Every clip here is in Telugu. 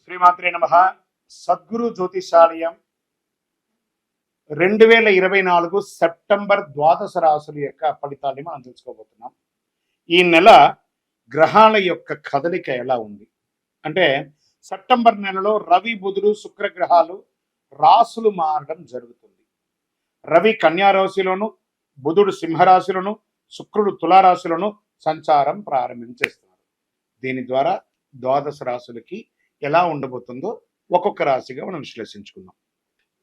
శ్రీమాత్రే నమః. సద్గురు జ్యోతిషాలయం 2024 సెప్టెంబర్ ద్వాదశ రాశుల యొక్క ఫలితాన్ని మనం తెలుసుకోబోతున్నాం. ఈ నెల గ్రహాల యొక్క కదలిక ఎలా ఉంది అంటే, సెప్టెంబర్ నెలలో రవి, బుధుడు, శుక్ర గ్రహాలు రాశులు మారడం జరుగుతుంది. రవి కన్యా రాశిలోను, బుధుడు సింహరాశిలోను, శుక్రుడు తులారాశిలోను సంచారం ప్రారంభించేస్తున్నారు. దీని ద్వారా ద్వాదశ రాశులకి ఎలా ఉండబోతుందో ఒక్కొక్క రాశిగా మనం విశ్లేషించుకుందాం.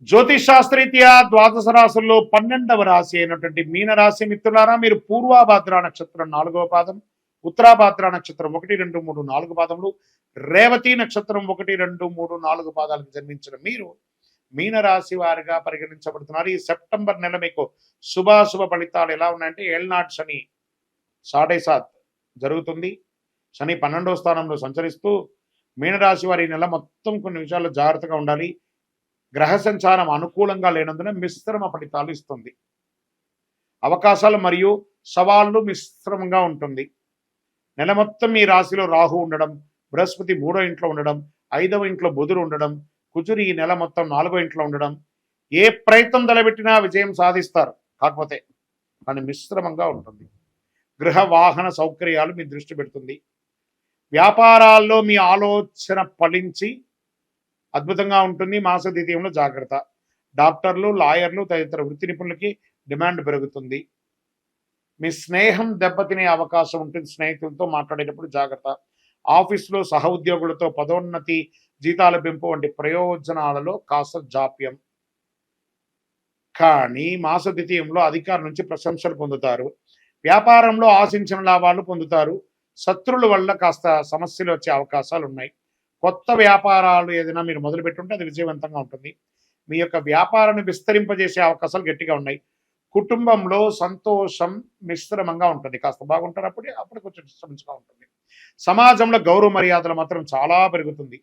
జ్యోతిష్ శాస్త్రరీత్యా ద్వాదశ రాశుల్లో 12వ రాశి అయినటువంటి మీనరాశి మిత్రులారా, మీరు పూర్వాభాద్ర నక్షత్రం 4వ పాదం, ఉత్తరాభాద్ర నక్షత్రం 1, 2, 3, 4 పాదములు, రేవతి నక్షత్రం 1, 2, 3, 4 పాదాలకు జన్మించిన మీరు మీనరాశి వారిగా పరిగణించబడుతున్నారు. ఈ సెప్టెంబర్ నెల మీకు శుభాశుభ ఫలితాలు ఎలా ఉన్నాయంటే, ఏళ్నాటి శని 7.5 జరుగుతుంది. శని 12వ స్థానంలో సంచరిస్తూ మీనరాశి వారి నెల మొత్తం కొన్ని విషయాల్లో జాగ్రత్తగా ఉండాలి. గ్రహ సంచారం అనుకూలంగా లేనందున మిశ్రమ ఫలితాలు ఇస్తుంది. అవకాశాలు మరియు సవాళ్లు మిశ్రమంగా ఉంటుంది. నెల మొత్తం ఈ రాశిలో రాహు ఉండడం, బృహస్పతి 3వ ఇంట్లో ఉండడం, 5వ ఇంట్లో బుధుడు ఉండడం, కుజుడు ఈ నెల మొత్తం 4వ ఇంట్లో ఉండడం, ఏ ప్రయత్నం తలబెట్టినా విజయం సాధిస్తారు. కాకపోతే కానీ మిశ్రమంగా ఉంటుంది. గృహ వాహన సౌకర్యాలు మీ దృష్టి పెడుతుంది. వ్యాపారాల్లో మీ ఆలోచన ఫలించి అద్భుతంగా ఉంటుంది. మాస ద్వితీయంలో జాగ్రత్త. డాక్టర్లు, లాయర్లు తదితర వృత్తి నిపుణులకి డిమాండ్ పెరుగుతుంది. మీ స్నేహం దెబ్బతినే అవకాశం ఉంటుంది. స్నేహితులతో మాట్లాడేటప్పుడు జాగ్రత్త. ఆఫీసులో సహ ఉద్యోగులతో పదోన్నతి, జీతాల పెంపు వంటి ప్రయోజనాలలో కాస్త జాప్యం. కానీ మాస ద్వితీయంలో అధికారుల నుంచి ప్రశంసలు పొందుతారు. వ్యాపారంలో ఆశించిన లాభాలు పొందుతారు. శత్రువుల వల్ల కాస్త సమస్యలు వచ్చే అవకాశాలు ఉన్నాయి. కొత్త వ్యాపారాలు ఏదైనా మీరు మొదలు పెట్టుంటే అది విజయవంతంగా ఉంటుంది. మీ యొక్క వ్యాపారాన్ని విస్తరింపజేసే అవకాశాలు గట్టిగా ఉన్నాయి. కుటుంబంలో సంతోషం మిశ్రమంగా ఉంటుంది. కాస్త బాగుంటారు, అప్పుడు కొంచెం డిస్టర్బెన్స్గా ఉంటుంది. సమాజంలో గౌరవ మర్యాదలు మాత్రం చాలా పెరుగుతుంది.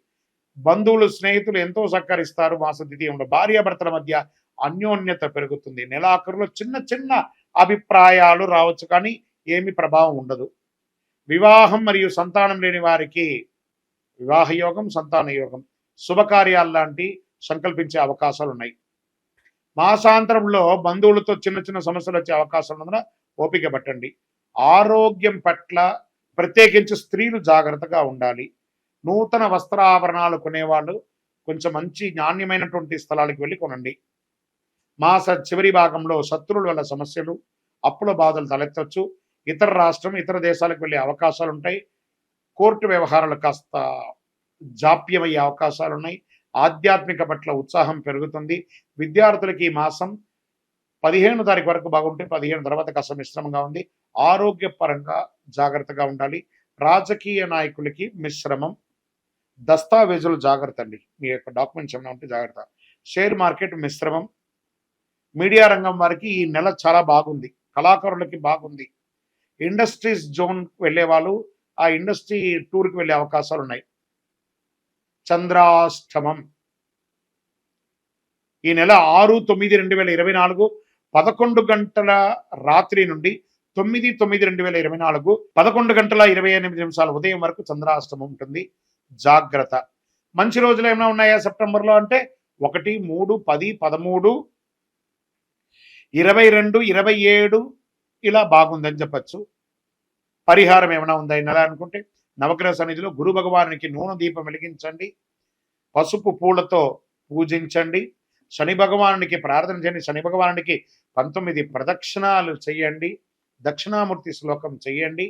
బంధువులు, స్నేహితులు ఎంతో సహకరిస్తారు. మాస ద్వితీయంలో భార్యాభర్తల మధ్య అన్యోన్యత పెరుగుతుంది. నెలాఖరులో చిన్న చిన్న అభిప్రాయాలు రావచ్చు, కానీ ఏమి ప్రభావం ఉండదు. వివాహం మరియు సంతానం లేని వారికి వివాహ యోగం, సంతాన యోగం, శుభకార్యాలు లాంటి సంకల్పించే అవకాశాలు ఉన్నాయి. మాసాంతరంలో బంధువులతో చిన్న చిన్న సమస్యలు వచ్చే అవకాశాలు ఉన్నందున ఓపిక పట్టండి. ఆరోగ్యం పట్ల ప్రత్యేకించి స్త్రీలు జాగ్రత్తగా ఉండాలి. నూతన వస్త్రాభరణాలు కొనేవాళ్ళు కొంచెం మంచి నాణ్యమైనటువంటి స్థలాలకు వెళ్ళి కొనండి. మాస చివరి భాగంలో శత్రువుల వల్ల సమస్యలు, అప్పుల బాధలు తలెత్తవచ్చు. ఇతర రాష్ట్రం, ఇతర దేశాలకు వెళ్ళే అవకాశాలు ఉంటాయి. కోర్టు వ్యవహారాలు కాస్త జాప్యమయ్యే అవకాశాలు ఉన్నాయి. ఆధ్యాత్మిక పట్ల ఉత్సాహం పెరుగుతుంది. విద్యార్థులకి ఈ మాసం 15వ తారీఖు వరకు బాగుంటే 15 తర్వాత కాస్త మిశ్రమంగా ఉంది. ఆరోగ్యపరంగా జాగ్రత్తగా ఉండాలి. రాజకీయ నాయకులకి మిశ్రమం. దస్తావేజులు జాగ్రత్త అండి. మీ యొక్క డాక్యుమెంట్స్ ఏమైనా ఉంటే జాగ్రత్త. షేర్ మార్కెట్ మిశ్రమం. మీడియా రంగం వారికి ఈ నెల చాలా బాగుంది. కళాకారులకి బాగుంది. ఇండస్ట్రీస్ జోన్ వెళ్ళే వాళ్ళు ఆ ఇండస్ట్రీ టూర్కి వెళ్ళే అవకాశాలు ఉన్నాయి. చంద్రాష్టమం ఈ నెల 6/9/2024 11 గంటల రాత్రి నుండి 9/9/2024 11 గంటల 28 నిమిషాల ఉదయం వరకు చంద్రాష్టమం ఉంటుంది. జాగ్రత్త. మంచి రోజులు ఏమైనా ఉన్నాయా సెప్టెంబర్లో అంటే 1, 3, 10, 13, 22, 27 ఇలా బాగుందని చెప్పచ్చు. పరిహారం ఏమైనా ఉందా ఈ నెల అనుకుంటే, నవగ్రహ సన్నిధిలో గురు భగవానునికి నూనె దీపం వెలిగించండి. పసుపు పూలతో పూజించండి. శని భగవానునికి ప్రార్థన చేయండి. శని భగవానునికి 19 ప్రదక్షిణాలు చేయండి. దక్షిణామూర్తి శ్లోకం చేయండి.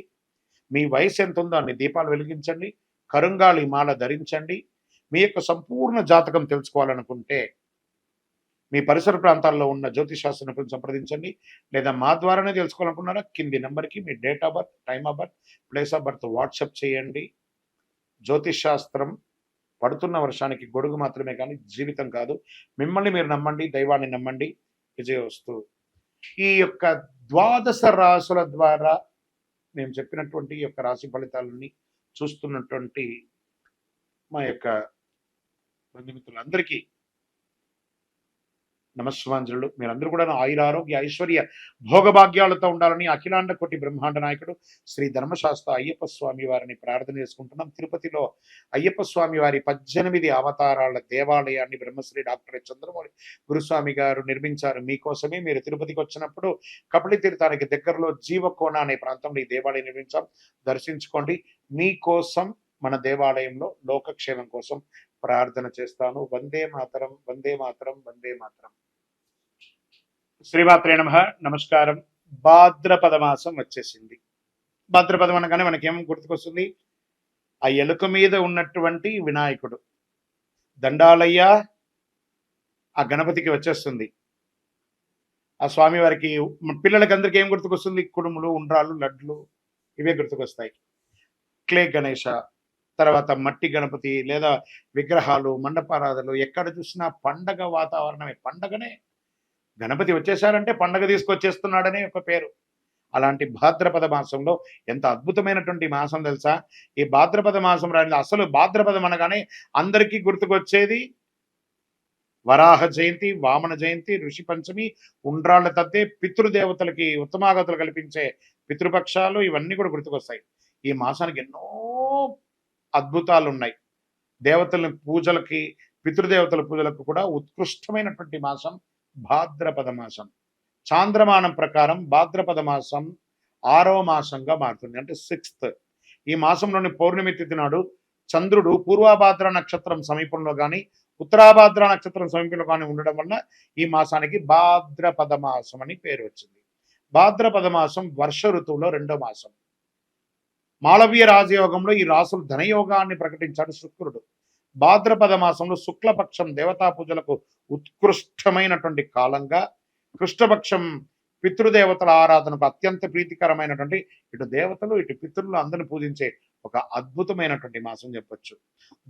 మీ వయసు ఎంత ఉందో అన్ని దీపాలు వెలిగించండి. కరుంగాళి మాల ధరించండి. మీ యొక్క సంపూర్ణ జాతకం తెలుసుకోవాలనుకుంటే మీ పరిసర ప్రాంతాల్లో ఉన్న జ్యోతిషాస్త్ర నిపుణులను సంప్రదించండి. లేదా మా ద్వారానే తెలుసుకోవాలనుకున్నారా, కింది నెంబర్కి మీ date of birth, time of birth, place of birth WhatsApp చేయండి. జ్యోతిష్ శాస్త్రం పడుతున్న వర్షానికి గొడుగు మాత్రమే కానీ జీవితం కాదు. మిమ్మల్ని మీరు నమ్మండి, దైవాన్ని నమ్మండి. విజయవస్తు. ఈ యొక్క ద్వాదశ రాశుల ద్వారా నేను చెప్పినటువంటి ఈ యొక్క రాశి ఫలితాలని చూస్తున్నటువంటి మా యొక్క బంధుమిత్రులందరికీ నమస్సుమాంజలు. మీరందరూ కూడా ఆయుర ఆరోగ్య ఐశ్వర్య భోగభాగ్యాలతో ఉండాలని అఖిలాండ కోటి బ్రహ్మాండ నాయకుడు శ్రీ ధర్మశాస్త్ర అయ్యప్ప స్వామి వారిని ప్రార్థన చేసుకుంటున్నాం. తిరుపతిలో అయ్యప్ప స్వామి వారి 18 అవతారాల దేవాలయాన్ని బ్రహ్మశ్రీ డాక్టర్ చంద్రమౌళి గురుస్వామి గారు నిర్మించారు. మీకోసమే మీరు తిరుపతికి వచ్చినప్పుడు కపిలి తీర్థానికి దగ్గరలో జీవకోన అనే ప్రాంతంలో ఈ దేవాలయం నిర్మించాం. దర్శించుకోండి. మీకోసం మన దేవాలయంలో లోకక్షేమం కోసం ప్రార్థన చేస్తాను. వందే మాతరం, వందే మాతరం, వందే మాతరం. శ్రీమాత్రే నమః. నమస్కారం. భాద్రపద మాసం వచ్చేసింది. భాద్రపదం అనగానే మనకేం గుర్తుకొస్తుంది? ఆ ఎలుక మీద ఉన్నటువంటి వినాయకుడు, దండాలయ్య ఆ గణపతికి వచ్చేస్తుంది. ఆ స్వామి వారికి పిల్లలకి అందరికి ఏం గుర్తుకొస్తుంది? కుడుములు, ఉండ్రాళ్ళు, లడ్లు ఇవే గుర్తుకొస్తాయి. క్లే గణేష, తర్వాత మట్టి గణపతి లేదా విగ్రహాలు, మండపారాధనలు, ఎక్కడ చూసినా పండగ వాతావరణమే. పండగనే, గణపతి వచ్చేసారంటే పండగ తీసుకొచ్చేస్తున్నాడనే ఒక పేరు. అలాంటి భాద్రపద మాసంలో ఎంత అద్భుతమైనటువంటి మాసం తెలుసా? ఈ భాద్రపద మాసం రాని అసలు భాద్రపదం అనగానే అందరికీ గుర్తుకొచ్చేది వరాహ జయంతి, వామన జయంతి, ఋషి పంచమి, ఉండ్రాళ్ల తద్దే, పితృదేవతలకి ఉత్తమాగతులు కల్పించే పితృపక్షాలు, ఇవన్నీ కూడా గుర్తుకొస్తాయి. ఈ మాసానికి ఎన్నో అద్భుతాలు ఉన్నాయి. దేవతల పూజలకి, పితృదేవతల పూజలకు కూడా ఉత్కృష్టమైనటువంటి మాసం భాద్రపద మాసం. చాంద్రమానం ప్రకారం భాద్రపద మాసం 6వ మాసంగా మారుతుంది, అంటే 6th. ఈ మాసంలోని పౌర్ణమి తిథి నాడు చంద్రుడు పూర్వభాద్ర నక్షత్రం సమీపంలో కానీ ఉత్తరాభాద్ర నక్షత్రం సమీపంలో కానీ ఉండడం వల్ల ఈ మాసానికి భాద్రపద మాసం అని పేరు వచ్చింది. భాద్రపద మాసం వర్ష ఋతువులో 2వ మాసం. మాళవీయ రాజయోగంలో ఈ రాసులు ధనయోగాన్ని ప్రకటించాడు శుక్రుడు. భాద్రపద మాసంలో శుక్లపక్షం దేవతా పూజలకు ఉత్కృష్టమైనటువంటి కాలంగా, కృష్ణపక్షం పితృదేవతల ఆరాధనకు అత్యంత ప్రీతికరమైనటువంటి ఇటు దేవతలు ఇటు పితృలు అందరిని పూజించే ఒక అద్భుతమైనటువంటి మాసం చెప్పొచ్చు.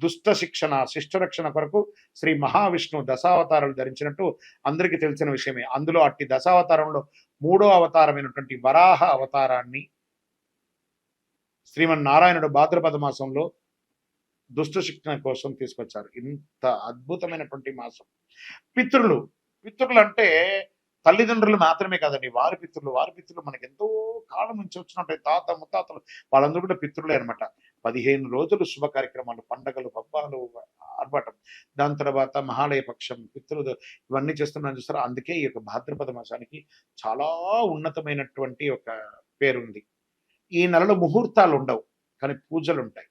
దుష్ట శిక్షణ, శిష్టరక్షణ కొరకు శ్రీ మహావిష్ణువు దశావతారాలు ధరించినట్టు అందరికీ తెలిసిన విషయమే. అందులో అట్టి దశావతారంలో 3వ అవతారమైనటువంటి వరాహ అవతారాన్ని శ్రీమన్నారాయణుడు భాద్రపద మాసంలో దుష్ట శిక్షణ కోసం తీసుకొచ్చారు. ఇంత అద్భుతమైనటువంటి మాసం. పితృలు అంటే తల్లిదండ్రులు మాత్రమే కాదండి, వారి పితృలు మనకి ఎంతో కాలం నుంచి వచ్చినట్టు తాత ముత్తాతలు, వాళ్ళందరూ కూడా పితృలే అనమాట. 15 రోజులు శుభ కార్యక్రమాలు, పండగలు, పబ్బాలు, ఆర్భాటం. దాని తర్వాత మహాలయ పక్షం, పితృలు, ఇవన్నీ చేస్తున్నాను చూస్తారా. అందుకే ఈ యొక్క భాద్రపద మాసానికి చాలా ఉన్నతమైనటువంటి ఒక పేరుంది. ఈ నెలలో ముహూర్తాలు ఉండవు, కానీ పూజలు ఉంటాయి.